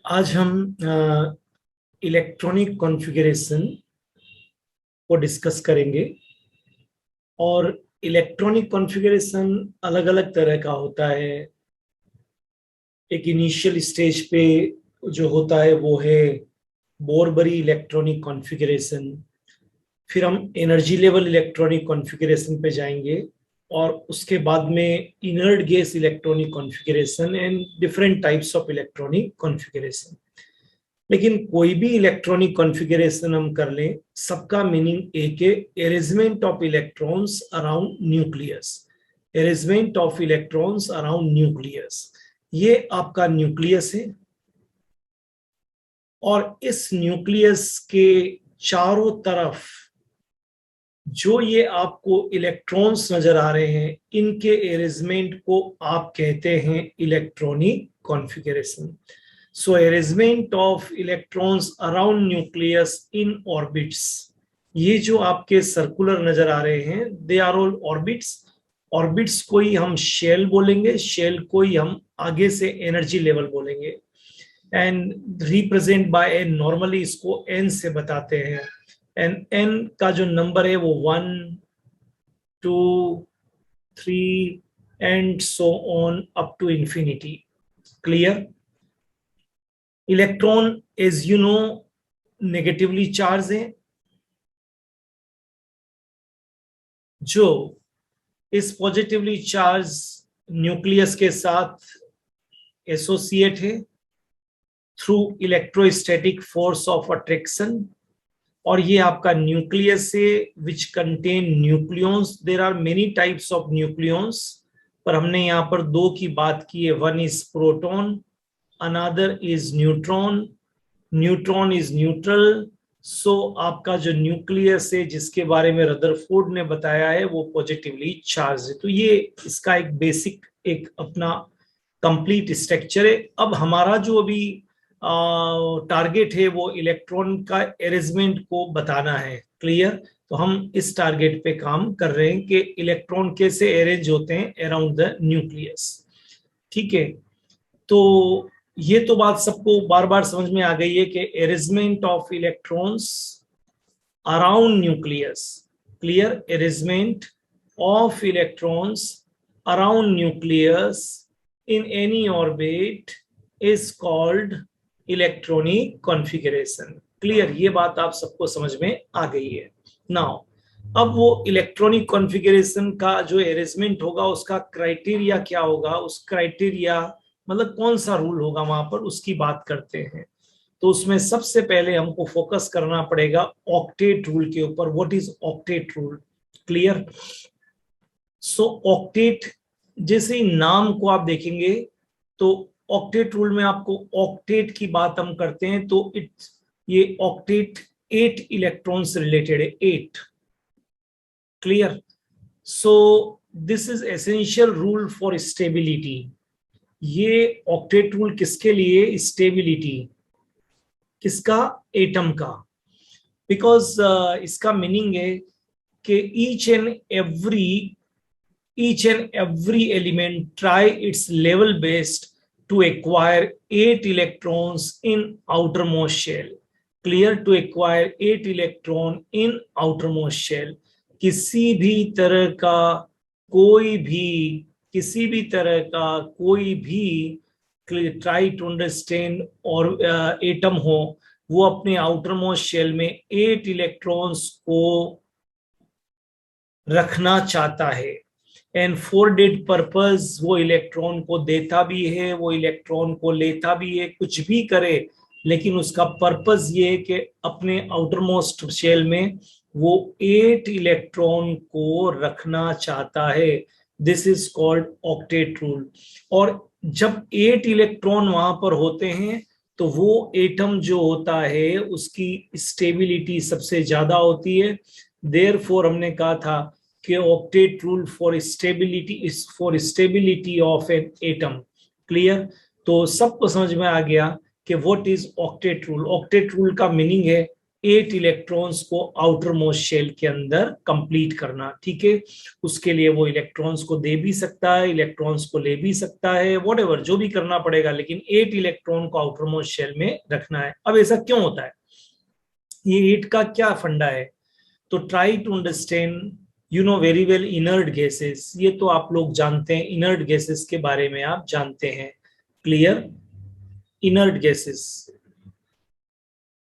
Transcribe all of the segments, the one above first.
आज हम electronic configuration को डिस्कस करेंगे। और इलेक्ट्रॉनिक कॉन्फ़िगरेशन अलग अलग तरह का होता है। एक इनिशियल स्टेज पे जो होता है वो है बोरबरी इलेक्ट्रॉनिक कॉन्फ़िगरेशन। फिर हम एनर्जी लेवल इलेक्ट्रॉनिक कॉन्फ़िगरेशन पे जाएंगे और उसके बाद में inert gas electronic configuration and different types of electronic configuration. लेकिन कोई भी इलेक्ट्रॉनिक कॉन्फ़िगरेशन हम कर लें, सबका मीनिंग एक है, arrangement of electrons around nucleus. Arrangement of electrons around nucleus, ये आपका न्यूक्लियस है और इस न्यूक्लियस के चारों तरफ जो ये आपको इलेक्ट्रॉन्स नजर आ रहे हैं, इनके अरेंजमेंट को आप कहते हैं electronic configuration. So arrangement of electrons around nucleus in orbits, ये जो आपके सर्कुलर नजर आ रहे हैं, they are all orbits. Orbits को ही हम शेल बोलेंगे, शेल को ही हम आगे से एनर्जी लेवल बोलेंगे and represent by n. Normally इसको एन से बताते हैं एंड एन का जो नंबर है वो 1 2 3 and so on up to infinity. Clear? Electron as you know negatively charge है, जो इस पॉजिटिवली चार्ज न्यूक्लियस के साथ एसोसिएट है through electrostatic force of attraction. और ये आपका न्यूक्लियस है which contain nucleons. There are many types of nucleons, पर हमने यहाँ पर दो की बात की है। One is proton, another is neutron. Neutron is neutral. So आपका जो न्यूक्लियस है जिसके बारे में रदरफोर्ड ने बताया है वो पॉजिटिवली चार्ज है। तो ये इसका एक बेसिक एक अपना कंप्लीट स्ट्रक्चर है। अब हमारा जो अभी टारगेट है वो इलेक्ट्रॉन का अरेंजमेंट को बताना है। क्लियर? तो हम इस टारगेट पे काम कर रहे हैं कि इलेक्ट्रॉन कैसे अरेंज होते हैं अराउंड द न्यूक्लियस। ठीक है, तो ये तो बात सबको बार बार समझ में आ गई है कि arrangement of electrons around nucleus. Clear? Arrangement of electrons around nucleus in any orbit is called electronic configuration. Clear? ये बात आप सबको समझ में आ गई है। नाउ अब वो इलेक्ट्रॉनिक कॉन्फ़िगरेशन का जो अरेंजमेंट होगा उसका क्राइटेरिया क्या होगा, उस क्राइटेरिया मतलब कौन सा रूल होगा वहां पर, उसकी बात करते हैं। तो उसमें सबसे पहले हमको फोकस करना पड़ेगा ऑक्टेट रूल के ऊपर। What is octet rule? Clear? So octet, जैसे ही नाम को आप देखेंगे तो ऑक्टेट रूल में आपको ऑक्टेट की बात हम करते हैं तो ये ऑक्टेट 8 इलेक्ट्रॉन से रिलेटेड है। 8। Clear? So this is essential rule for stability. ये ऑक्टेट रूल किसके लिए? स्टेबिलिटी किसका? एटम का। बिकॉज इसका मीनिंग है कि each and every element try its level best to acquire 8 electrons in outermost shell. Clear? To acquire 8 electron in outermost shell. किसी भी तरह का कोई भी ट्राई टू अंडरस्टैंड और एटम हो, वो अपने आउटर मोस्ट शेल में 8 इलेक्ट्रॉन्स को रखना चाहता है एंड फॉर डेट पर्पस वो इलेक्ट्रॉन को देता भी है, वो इलेक्ट्रॉन को लेता भी है, कुछ भी करे, लेकिन उसका पर्पस ये है कि अपने आउटर मोस्ट शेल में वो 8 इलेक्ट्रॉन को रखना चाहता है। This is called octet rule. और जब 8 इलेक्ट्रॉन वहां पर होते हैं तो वो एटम जो होता है उसकी स्टेबिलिटी सबसे ज्यादा होती है। देयरफॉर हमने कहा था कि octet rule for stability of an atom. Clear? तो सबको समझ में आ गया कि what is octet rule. Octet rule का मीनिंग है 8 इलेक्ट्रॉन्स को आउटर मोस्ट शेल के अंदर कंप्लीट करना, ठीक है। उसके लिए वो इलेक्ट्रॉन्स को दे भी सकता है, इलेक्ट्रॉन्स को ले भी सकता है, व्हाटएवर जो भी करना पड़ेगा, लेकिन 8 इलेक्ट्रॉन को आउटर मोस्ट शेल में रखना है। अब ऐसा क्यों होता है, ये 8 का क्या फंडा है? तो try to understand, you know very well inert gases, ये तो आप लोग जानते हैं, इनर्ट गैसेस के बारे में आप जानते हैं, क्लियर, इनर्ट गैसेस।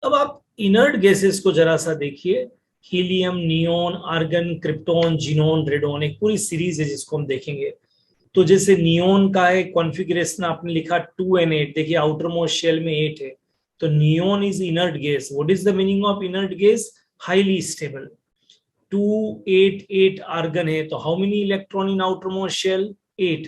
अब आप इनर्ट गैसेस को जरा सा देखिए, helium, neon, argon, krypton, xenon, radon, एक पूरी सीरीज है जिसको हम देखेंगे। तो जैसे नियोन का है कॉन्फ़िगरेशन आपने लिखा 2n8, देखिए आउटर मोस्ट शेल में 8 है, तो neon is inert gas. What is the meaning of inert gas? Highly stable. 288 argon है, तो how many electron in outer most shell? 8।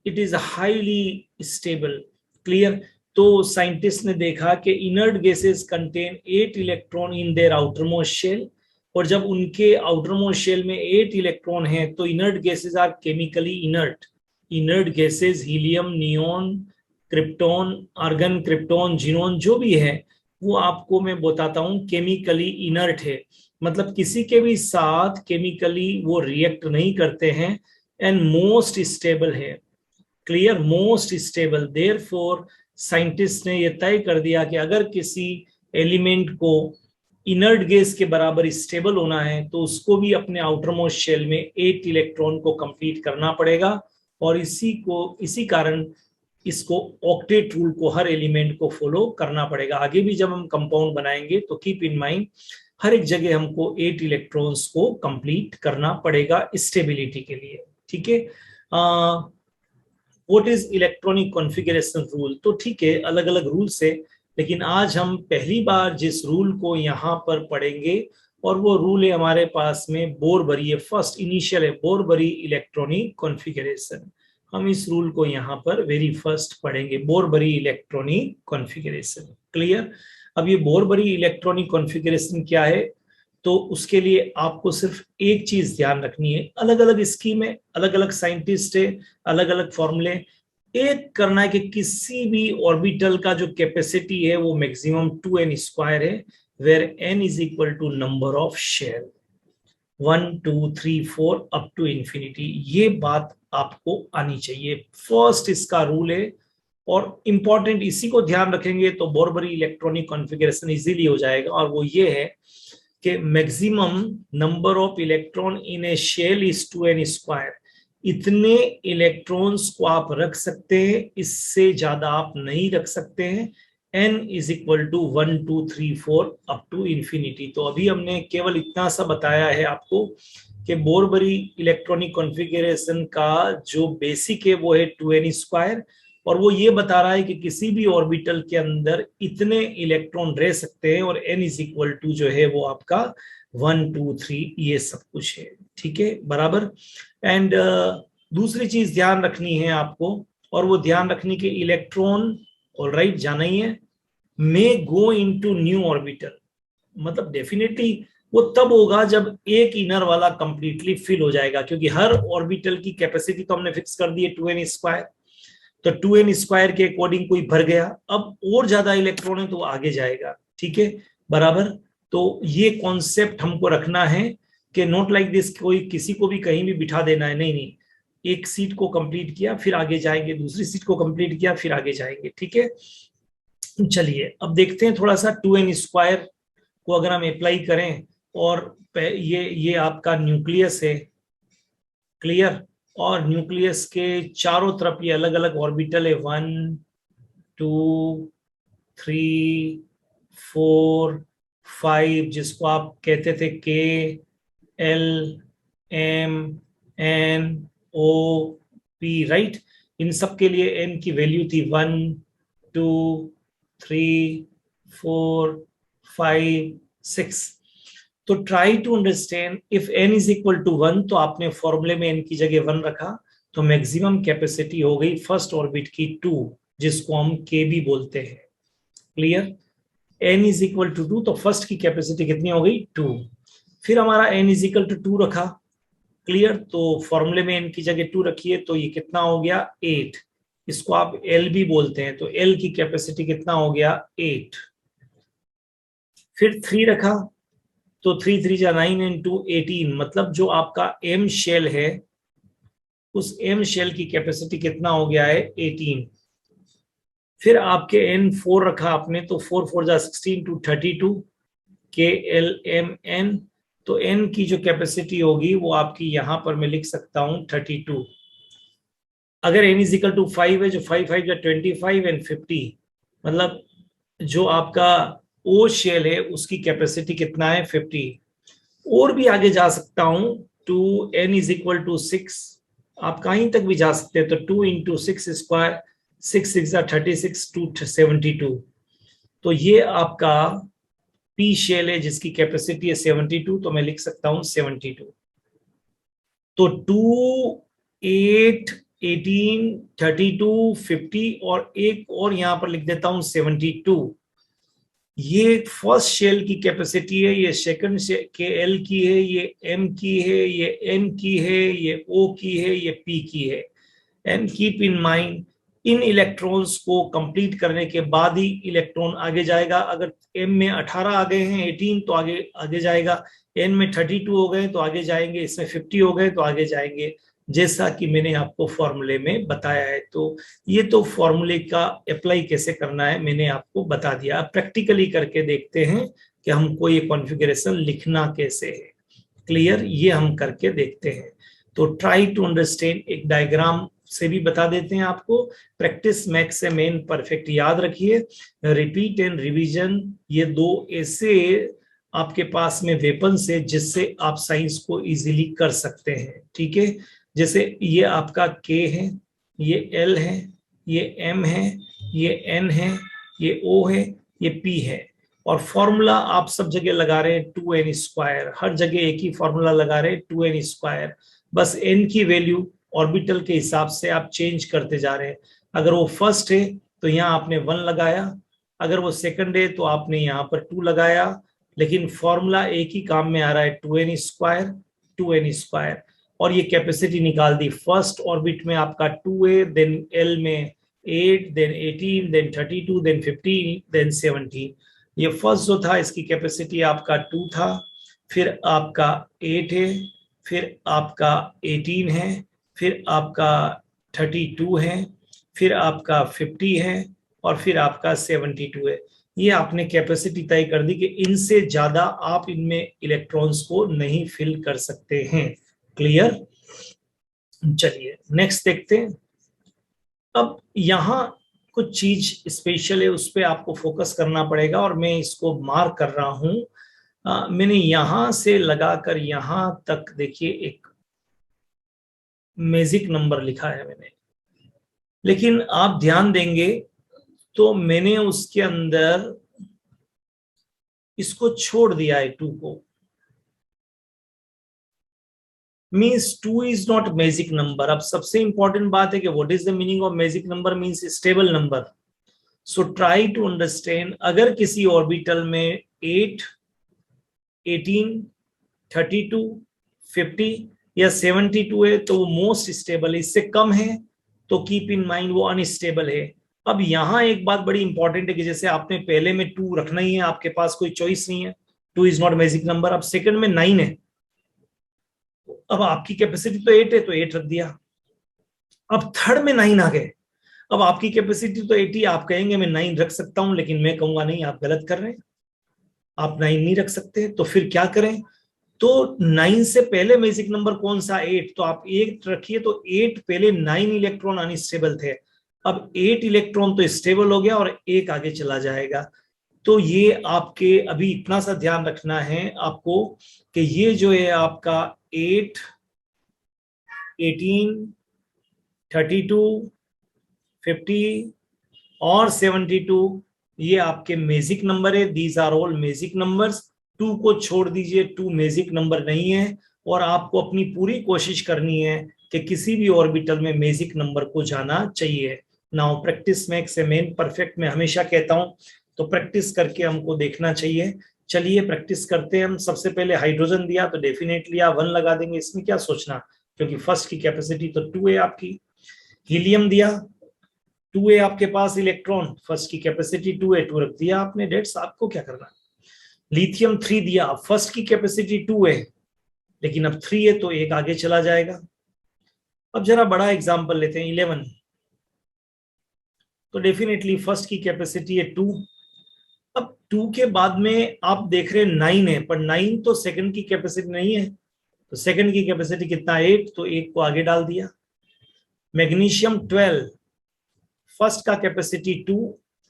It is highly stable, clear. तो scientist ने देखा कि inert gases contain 8 electron in their outer most shell, और जब उनके outer most shell में 8 इलेक्ट्रॉन हैं तो inert gases are chemically inert. Inert gases helium, neon, krypton, argon, krypton, xenon जो भी है वो आपको मैं बताता हूं केमिकली इनर्ट है, मतलब किसी के भी साथ केमिकली वो रिएक्ट नहीं करते हैं, एंड मोस्ट स्टेबल है, clear, most stable. Therefore scientist ने यह तय कर दिया कि अगर किसी एलिमेंट को इनर्ट गैस के बराबर स्टेबल होना है तो उसको भी अपने आउटर मोस्ट शेल में 8 इलेक्ट्रॉन को कंप्लीट करना पड़ेगा, और इसी कारण इसको ऑक्टेट रूल को हर एलिमेंट को फॉलो करना पड़ेगा। आगे भी जब हम कंपाउंड बनाएंगे तो कीप इन माइंड हर एक जगह हमको 8 इलेक्ट्रॉन्स को कंप्लीट करना पड़ेगा स्टेबिलिटी के लिए, ठीक है। What is electronic configuration rule? तो ठीक है, अलग अलग रूल्स है, लेकिन आज हम पहली बार जिस रूल को यहाँ पर पढ़ेंगे और वो रूल है हमारे पास में बोरबरी है, फर्स्ट इनिशियल है बोरबरी इलेक्ट्रॉनिक कॉन्फ़िगरेशन। हम इस रूल को यहाँ पर वेरी फर्स्ट पढ़ेंगे, बोरबरी इलेक्ट्रॉनिक कॉन्फ़िगरेशन, क्लियर। अब ये बोरबरी इलेक्ट्रॉनिक कॉन्फ़िगरेशन क्या है, तो उसके लिए आपको सिर्फ एक चीज ध्यान रखनी है, अलग अलग स्कीम है, अलग अलग साइंटिस्ट है, अलग अलग फॉर्मूले, एक करना है कि किसी भी ऑर्बिटल का जो कैपेसिटी है वो मैक्सिमम 2n² है, where n is equal to number of shell 1 2 3 4 up to infinity. ये बात आपको आनी चाहिए, फर्स्ट इसका रूल है, और इंपॉर्टेंट इसी को ध्यान रखेंगे तो बोरबरी इलेक्ट्रॉनिक कॉन्फ़िगरेशन इजीली हो जाएगा। और वो ये है कि maximum number of electron in a shell is 2n²। इतने इलेक्ट्रॉन्स को आप रख सकते हैं, इससे ज्यादा आप नहीं रख सकते हैं। n is equal to 1 2 3 4 up to infinity. तो अभी हमने केवल इतना सा बताया है आपको कि बोरबरी इलेक्ट्रॉनिक कॉन्फ़िगरेशन का जो बेसिक है वो है 2n², और वो ये बता रहा है कि किसी भी ऑर्बिटल के अंदर इतने इलेक्ट्रॉन रह सकते हैं, और n इज इक्वल टू जो है वो आपका 1 2 3 ये सब कुछ है, ठीक है, बराबर। एंड दूसरी चीज ध्यान रखनी है आपको, और वो ध्यान रखनी कि इलेक्ट्रॉन ऑलराइट जाना ही है, मे गो इनटू न्यू ऑर्बिटल, मतलब डेफिनेटली वो तब होगा जब एक इनर वाला कंप्लीटली फिल हो जाएगा, क्योंकि हर ऑर्बिटल की कैपेसिटी तो हमने फिक्स कर दी है 2n², तो 2n² के अकॉर्डिंग कोई भर गया, अब और ज्यादा इलेक्ट्रॉन है तो आगे जाएगा, ठीक है, बराबर। तो ये कॉन्सेप्ट हमको रखना है कि नॉट लाइक दिस कोई किसी को भी कहीं भी बिठा देना है, नहीं नहीं, एक सीट को कंप्लीट किया फिर आगे जाएंगे, दूसरी सीट को कंप्लीट किया फिर आगे जाएंगे, ठीक है। चलिए अब देखते हैं थोड़ा सा 2n² को अगर हम अप्लाई करें, और ये आपका न्यूक्लियस है, क्लियर, और न्यूक्लियस के चारों तरफ ये अलग अलग ऑर्बिटल है, 1 2 3 4 5, जिसको आप कहते थे के L M N O P, right. इन सब के लिए एन की वैल्यू थी 1 2 3 4 5 6। तो try to understand, if n is equal to 1 तो आपने फॉर्मूले में n की जगह 1 रखा, तो मैक्सिमम कैपेसिटी हो गई फर्स्ट ऑर्बिट की 2, जिसको हम k भी बोलते हैं, clear. n is equal to 2 तो फर्स्ट की कैपेसिटी कितनी हो गई? 2। फिर हमारा n इज इक्वल टू 2 रखा, क्लियर, तो फॉर्मूले में n की जगह 2 रखिए, तो ये कितना हो गया? 8। इसको आप l भी बोलते हैं, तो l की कैपेसिटी कितना हो गया? 8। फिर 3 रखा तो 3 3 जा 9 एंड 2 18, मतलब जो आपका एम शेल है उस एम शेल की कैपेसिटी कितना हो गया है 18। फिर आपके एन 4 रखा आपने तो 4 4 जा 16 टू 32 के एल एम एन, तो एन की जो कैपेसिटी होगी वो आपकी यहां पर मैं लिख सकता हूं 32। अगर एन इज इक्वल टू 5 है, जो 5 5 जा 25 एंड 50, मतलब जो आपका ओ शेल है उसकी कैपेसिटी कितना है 50। और भी आगे जा सकता हूं, two n is equal to 6, आप कहीं तक भी जा सकते हैं, तो 2 इंटू 6 स्क्वायर, 6 6 36 टू 72, तो ये आपका पी शेल है जिसकी कैपेसिटी है 72, तो मैं लिख सकता हूं 72। तो 2 8 18 32 50 और एक और यहां पर लिख देता हूं 72। ये फर्स्ट शेल की कैपेसिटी है, ये सेकंड के एल की है, ये एम की है, ये एन की है, ये ओ की है, ये पी की है। And keep in mind, in electrons को कंप्लीट करने के बाद ही इलेक्ट्रॉन आगे जाएगा। अगर एम में 18 आ गए हैं 18 तो आगे आगे जाएगा, एन में 32 हो गए तो आगे जाएंगे, इसमें 50 हो गए तो आगे जाएंगे, जैसा कि मैंने आपको फॉर्मूले में बताया है। तो ये तो फॉर्मूले का अप्लाई कैसे करना है मैंने आपको बता दिया। अब प्रैक्टिकली करके देखते हैं कि हमको ये कॉन्फ़िगरेशन लिखना कैसे है। क्लियर, ये हम करके देखते हैं। तो ट्राई टू अंडरस्टैंड, एक डायग्राम से भी बता देते हैं आपको। प्रैक्टिस मैक्स से मेन परफेक्ट याद रखिए। रिपीट एंड रिवीजन, ये दो ऐसे आपके पास में वेपन्स है जिससे आप साइंस को इजीली कर सकते हैं। ठीक है, जैसे ये आपका के है, ये एल है, ये एम है, ये एन है, ये ओ है, ये पी है, और फॉर्मूला आप सब जगह लगा रहे हैं 2n², हर जगह एक ही फॉर्मूला लगा रहे हैं 2n²। बस n की वैल्यू ऑर्बिटल के हिसाब से आप चेंज करते जा रहे हैं। अगर वो फर्स्ट है तो यहाँ आपने 1 लगाया, अगर वो सेकंड है तो आपने यहाँ पर 2 लगाया, लेकिन फॉर्मूला एक ही काम में आ रहा है 2n², 2n²। और ये कैपेसिटी निकाल दी, फर्स्ट ऑर्बिट में आपका 2a, देन एल में 8, देन 18, देन 32, देन 15, देन 17। ये फर्स्ट जो था इसकी कैपेसिटी आपका 2 था, फिर आपका 8 है, फिर आपका 18 है, फिर आपका 32 है, फिर आपका 50 है, और फिर आपका 72 है। ये आपने कैपेसिटी तय कर दी कि इनसे ज्यादा आप इनमें इलेक्ट्रॉन्स को नहीं फिल कर सकते हैं। क्लियर, चलिए नेक्स्ट देखते हैं। अब यहां कुछ चीज स्पेशल है, उस पर आपको फोकस करना पड़ेगा, और मैं इसको मार्क कर रहा हूं। मैंने यहां से लगाकर यहां तक देखिए एक मैजिक नंबर लिखा है मैंने, लेकिन आप ध्यान देंगे तो मैंने उसके अंदर इसको छोड़ दिया है 2 को। Means 2 is not magic number. अब सबसे इंपॉर्टेंट बात है कि what is the meaning of magic number, means stable number. So try to understand, अगर किसी ऑर्बिटल में 8, 18, 32, 50 या 72 है तो वो मोस्ट स्टेबल है, इससे कम है तो कीप इन माइंड वो अनस्टेबल है। अब यहां एक बात बड़ी इंपॉर्टेंट है कि जैसे आपने पहले में 2 रखना ही है, आपके पास कोई चॉइस नहीं है, 2 इज नॉट मैजिक नंबर। अब सेकंड में 9 है, अब आपकी कैपेसिटी तो 8 है तो 8 रख दिया। अब थर्ड में 9 आ गए, अब आपकी कैपेसिटी तो 80, आप कहेंगे मैं 9 रख सकता हूं, लेकिन मैं कहूंगा नहीं, आप गलत कर रहे हैं, आप 9 नहीं रख सकते। तो फिर क्या करें, तो 9 से पहले मैजिक नंबर कौन सा, 8, तो आप 8 रखिए। तो 8 पहले 9 इलेक्ट्रॉन अनस्टेबल थे, अब 8 इलेक्ट्रॉन तो स्टेबल हो गया और एक आगे चला जाएगा। तो ये आपके अभी इतना सा ध्यान रखना है आपको कि ये जो है आपका 8, 18, 32, 50 और 72 ये आपके मैजिक नंबर है। These are all magic numbers. 2 को छोड़ दीजिए, 2 मैजिक नंबर नहीं है, और आपको अपनी पूरी कोशिश करनी है कि किसी भी ऑर्बिटल में मैजिक नंबर को जाना चाहिए। Now practice makes a man perfect, मैं हमेशा कहता हूं, तो प्रैक्टिस करके हमको देखना चाहिए। चलिए प्रैक्टिस करते हैं हम। सबसे पहले हाइड्रोजन दिया तो डेफिनेटली आप 1 लगा देंगे, इसमें क्या सोचना, क्योंकि फर्स्ट की कैपेसिटी तो 2 है आपकी। हीलियम दिया, 2 है आपके पास इलेक्ट्रॉन, फर्स्ट की कैपेसिटी 2 है, 2 रख दिया आपने, डेट्स आपको क्या करना है। लिथियम 3 दिया, फर्स्ट की कैपेसिटी 2 है लेकिन अब 3 है तो एक आगे चला जाएगा। अब जरा बड़ा एग्जांपल लेते हैं 11, तो डेफिनेटली फर्स्ट की कैपेसिटी है 2। अब 2 के बाद में आप देख रहे हैं 9 है, पर 9 तो सेकंड की कैपेसिटी नहीं है, तो सेकंड की कैपेसिटी कितना 8, तो एक को आगे डाल दिया। मैग्नीशियम 12, फर्स्ट का कैपेसिटी 2,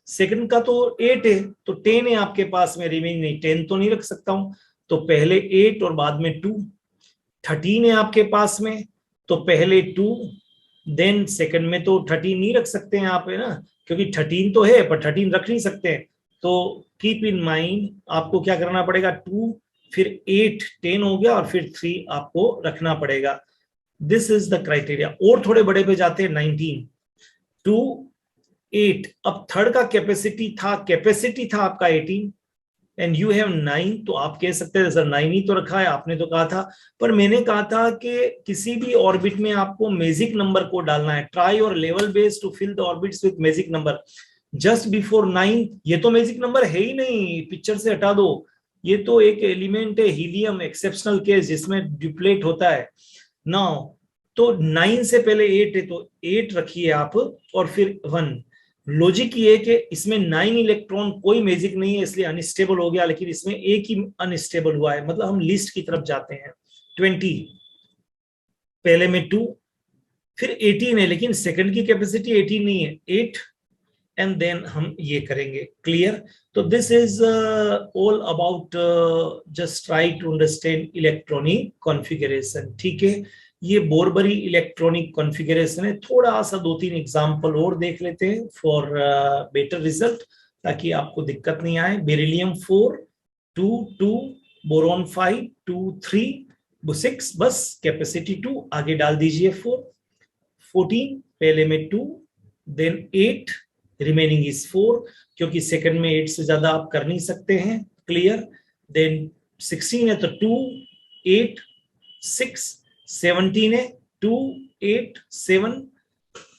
सेकंड का तो 8 है, तो 10 है आपके पास में, रिमेनिंग नहीं, 10 तो नहीं रख सकता हूं, तो पहले 8 और बाद में 2। 13 है आपके पास में, तो पहले 2 देन सेकंड में तो 13 नहीं रख सकते हैं आप, है ना, क्योंकि 13 तो है पर 13 रख नहीं सकते हैं। तो कीप इन माइंड आपको क्या करना पड़ेगा, 2 फिर 8, 10 हो गया, और फिर 3 आपको रखना पड़ेगा। This is the criteria. और थोड़े बड़े पे जाते हैं, 19, 2, 8। अब थर्ड का कैपेसिटी था आपका 18 एंड यू हैव 9, तो आप कह सकते हैं सर 9 ही तो रखा है, आपने तो कहा था। पर मैंने कहा था कि किसी भी ऑर्बिट में आपको मैजिक नंबर को डालना है, try your level best to fill the orbits with magic number just before 9। ये तो मैजिक नंबर है ही नहीं, पिक्चर से हटा दो, ये तो एक एलिमेंट है हीलियम, एक्सेप्शनल केस जिसमें ड्यूप्लेट होता है। नाउ तो 9 से पहले 8 है, तो 8 रखिए आप और फिर 1। लॉजिक ये है कि इसमें 9 इलेक्ट्रॉन कोई मैजिक नहीं है, इसलिए अनस्टेबल हो गया, लेकिन इसमें एक ही अनस्टेबल हुआ है, मतलब हम लिस्ट की तरफ जाते हैं। 20, पहले में 2, फिर 18 है, लेकिन सेकंड की कैपेसिटी 18 नहीं है, 8, एंड देन हम ये करेंगे। क्लियर? तो this is all about, just try to understand electronic configuration. ठीक है, ये बोरबरी इलेक्ट्रॉनिक कॉन्फ़िगरेशन है। थोड़ा सा 2-3 एग्जांपल और देख लेते हैं फॉर बेटर रिजल्ट, ताकि आपको दिक्कत नहीं आए। बेरिलियम 4, 2, 2, बोरॉन 5, 2, 3, 6, बस कैपेसिटी 2, आगे डाल दीजिए 4। 14, पहले में 2, देन 8, रिमेनिंग इज 4, क्योंकि सेकंड में 8 से ज्यादा आप कर नहीं सकते हैं। क्लियर? देन 16 है तो 2, 8, 6, 17 है 2, 8, 7,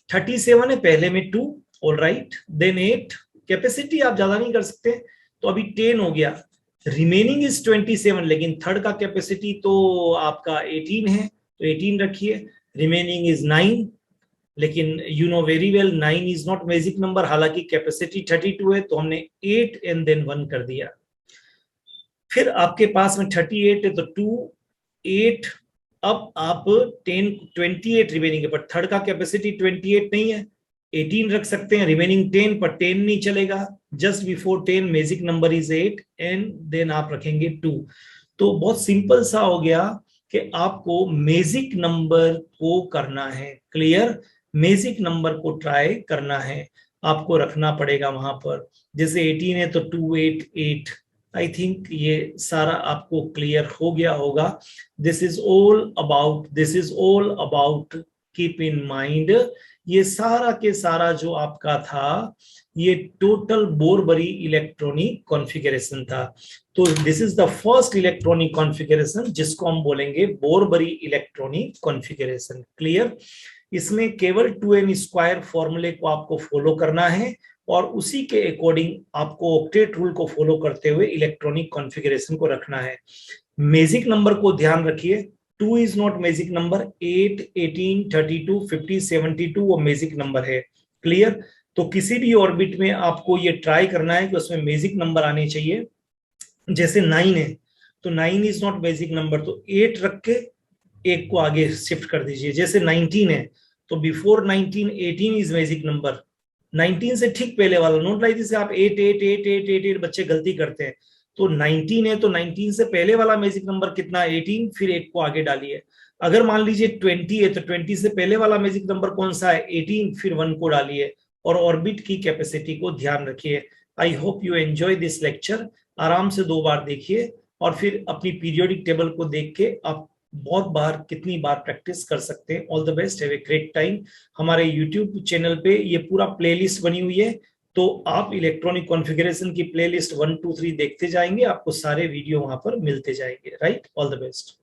37 है, पहले में 2, ऑल राइट, देन 8, कैपेसिटी आप ज्यादा नहीं कर सकते, तो अभी 10 हो गया, रिमेनिंग इज 27, लेकिन थर्ड का कैपेसिटी तो आपका 18 है, तो 18 रखिए, रिमेनिंग इज 9, लेकिन you know very well 9 is not magic number, हालांकि कैपेसिटी 32 है, तो हमने 8 एंड देन 1 कर दिया। फिर आपके पास में 38 है, तो 2, 8, अब आप 10, 28 रिमेनिंग है, पर थर्ड का कैपेसिटी 28 नहीं है, 18 रख सकते हैं, रिमेनिंग 10, पर 10 नहीं चलेगा, just before 10 magic number is 8 and then आप रखेंगे 2। तो बहुत सिंपल सा हो गया कि आपको मैजिक नंबर को करना है। क्लियर? मैजिक नंबर को ट्राई करना है, आपको रखना पड़ेगा वहां पर। जैसे 18 है तो 2, 8, 8। आई थिंक ये सारा आपको क्लियर हो गया होगा। This is all about keep in mind, ये सारा के सारा जो आपका था, ये टोटल बोरबरी इलेक्ट्रॉनिक कॉन्फ़िगरेशन था। तो this is the first electronic configuration जिसको हम बोलेंगे बोरबरी इलेक्ट्रॉनिक कॉन्फ़िगरेशन। क्लियर? इसमें केवल 2n² फॉर्मूले को आपको फॉलो करना है, और उसी के अकॉर्डिंग आपको ऑक्टेट रूल को फॉलो करते हुए इलेक्ट्रॉनिक कॉन्फ़िगरेशन को रखना है। मैजिक नंबर को ध्यान रखिए, 2 इज नॉट मैजिक नंबर, 8, 18, 32, 50, 72 वो मैजिक नंबर है। क्लियर? तो किसी भी ऑर्बिट में आपको ये ट्राई करना है कि उसमें मैजिक नंबर आने चाहिए। जैसे 9 है तो 9 इज नॉट मैजिक नंबर, तो 8 रख के एक को आगे शिफ्ट कर दीजिए। जैसे 19 है तो बिफोर 19 18 इज मैजिक नंबर, 19 से ठीक पहले वाला, नोट लाइक जैसे आप 8 8 8 8 8 8 बच्चे गलती करते हैं, तो 19 है तो 19 से पहले वाला मैजिक नंबर कितना, 18, फिर एक को आगे डालिए। अगर मान लीजिए 20 है तो 20 से पहले वाला मैजिक नंबर कौन सा है, 18, फिर 1 को डालिए, और ऑर्बिट की कैपेसिटी को ध्यान रखिए। I hope you enjoy this lecture. आराम से 2 बार देखिए, और फिर अपनी पीरियोडिक टेबल को देख के आप बहुत बार, कितनी बार प्रैक्टिस कर सकते हैं। All the best, have a great time. हमारे यूट्यूब चैनल पे ये पूरा प्लेलिस्ट बनी हुई है, तो आप इलेक्ट्रॉनिक कॉन्फ़िगरेशन की प्लेलिस्ट 1, 2, 3 देखते जाएंगे, आपको सारे वीडियो वहां पर मिलते जाएंगे। राइट? All the best.